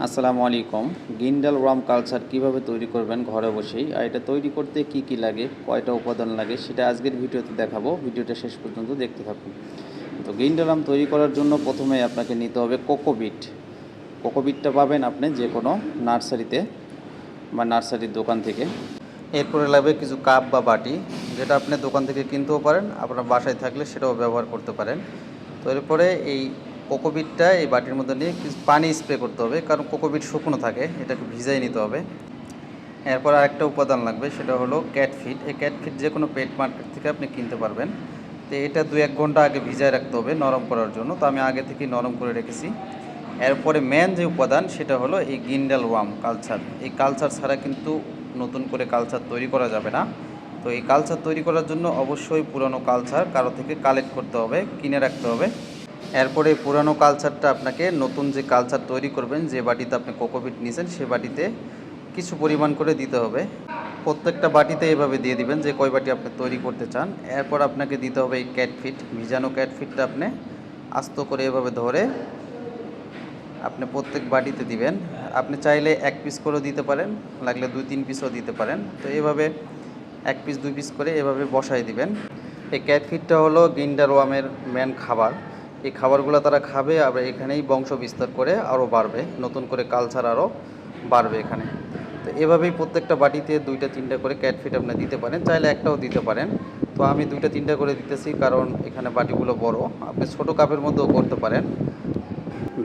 আসসালামু আলাইকুম। গিন্ডাল worm culture কিভাবে তৈরি করবেন ঘরে বসেই, আর এটা তৈরি করতে কি কি লাগে, কয়টা উপাদান লাগে, সেটা আজকের ভিডিওতে দেখাবো। ভিডিওটা শেষ পর্যন্ত দেখতে থাকুন। তো গিন্ডাল ওয়ার্ম তৈরি করার জন্য প্রথমে আপনাকে নিতে হবে কোকোপিট। কোকোপিটটা পাবেন আপনি যে কোনো নার্সারিতে বা নার্সারির দোকান থেকে। এরপরে লাগবে কিছু কাপ বা বাটি, যেটা আপনি দোকান থেকে কিনতেও পারেন, আপনার বাসায় থাকলে সেটাও ব্যবহার করতে পারেন। তো এরপরে এই কোকোপিটটা এই বাটির মধ্যে নিয়ে কিছু পানি স্প্রে করতে হবে, কারণ কোকোপিট শুকনো থাকে, এটাকে ভিজাই নিতে হবে। এরপর আরেকটা উপাদান লাগবে, সেটা হলো ক্যাটফিট। এই ক্যাটফিট যে কোনো পেট মার্কেট থেকে আপনি কিনতে পারবেন। তো এটা 2-1 ঘন্টা আগে ভিজায় রাখতে হবে নরম করার জন্য, তো আমি আগে থেকেই নরম করে রেখেছি। এরপরে মেন যে উপাদান সেটা হলো এই গিন্ডাল ওয়ার্ম কালচার। এই কালচার ছাড়া কিন্তু নতুন করে কালচার তৈরি করা যাবে না। তো এই কালচার তৈরি করার জন্য অবশ্যই পুরনো কালচার কারো থেকে কালেক্ট করতে হবে, কিনে রাখতে হবে। এরপরে এই পুরানো কালচারটা আপনাকে নতুন যে কালচার তৈরি করবেন, যে বাটিতে আপনি কোকোপিট নিয়েছেন সে বাটিতে কিছু পরিমাণ করে দিতে হবে। প্রত্যেকটা বাটিতে এভাবে দিয়ে দিবেন যে কয় বাটি আপনি তৈরি করতে চান। এরপর আপনাকে দিতে হবে এই ক্যাটফিট। ভিজানো ক্যাটফিটটা আপনি আস্ত করে এভাবে ধরে আপনি প্রত্যেক বাটিতে দিবেন। আপনি চাইলে 1 পিস করেও দিতে পারেন, লাগলে 2-3 পিসও দিতে পারেন। তো এভাবে 1 পিস 2 পিস করে এভাবে বসায় দিবেন। এই ক্যাটফিটটা হলো গিন্ডাল ওয়ার্মের মেন খাবার। এই খাবারগুলো তারা খাবে, আবার এখানেই বংশ বিস্তার করে আরও বাড়বে, নতুন করে কালচার আরও বাড়বে এখানে। তো এভাবেই প্রত্যেকটা বাটিতে 2-3টা করে ক্যাটফিট আপনি দিতে পারেন, চাইলে একটাও দিতে পারেন। তো আমি 2-3টা করে দিতেছি, কারণ এখানে বাটিগুলো বড়। আপনি ছোটো কাপের মধ্যেও করতে পারেন।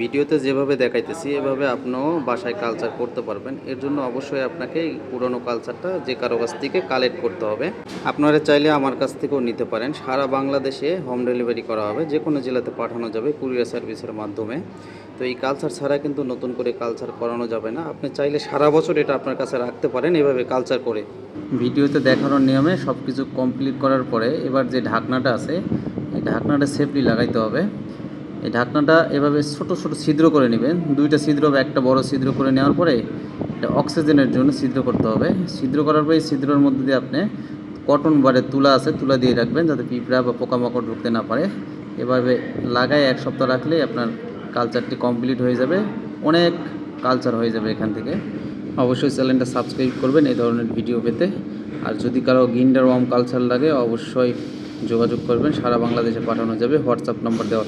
ভিডিওতে যেভাবে দেখাইতেছি এভাবে আপনিও বাসায় কালচার করতে পারবেন। এর জন্য অবশ্যই আপনাকে এই পুরনো কালচারটা যে কারো কাছ থেকে কালেক্ট করতে হবে। আপনারা চাইলে আমার কাছ থেকেও নিতে পারেন। সারা বাংলাদেশে হোম ডেলিভারি করা হবে, যে কোনো জেলাতে পাঠানো যাবে কুরিয়ার সার্ভিসের মাধ্যমে। তো এই কালচার ছাড়া কিন্তু নতুন করে কালচার করানো যাবে না। আপনি চাইলে সারা বছর এটা আপনার কাছে রাখতে পারেন এভাবে কালচার করে। ভিডিওতে দেখানোর নিয়মে সব কিছু কমপ্লিট করার পরে এবার যে ঢাকনাটা আছে, এই ঢাকনাটা সেফলি লাগাইতে হবে। এই ঢাকনাটা এভাবে ছোট ছোট ছিদ্র করে নেবেন, 2টা ছিদ্র বা একটা বড় ছিদ্র করে নেওয়ার পরে এটা অক্সিজেনের জন্য ছিদ্র করতে হবে। ছিদ্র করার পরে এই ছিদ্রের মধ্যে দিয়ে আপনি কটন বারের তুলা আছে, তুলা দিয়ে রাখবেন যাতে পিঁপড়া বা পোকামাকড় ঢুকতে না পারে। এভাবে লাগায় 1 সপ্তাহ রাখলেই আপনার কালচারটি কমপ্লিট হয়ে যাবে। অনেক কালচার হয়ে যাবে এখান থেকে। অবশ্যই চ্যানেলটা সাবস্ক্রাইব করবেন এই ধরনের ভিডিও পেতে। আর যদি কারো গিন্ডাল ওয়ার্ম কালচার লাগে অবশ্যই যোগাযোগ করবেন, সারা বাংলাদেশে পাঠানো যাবে। হোয়াটসঅ্যাপ নাম্বার দেওয়া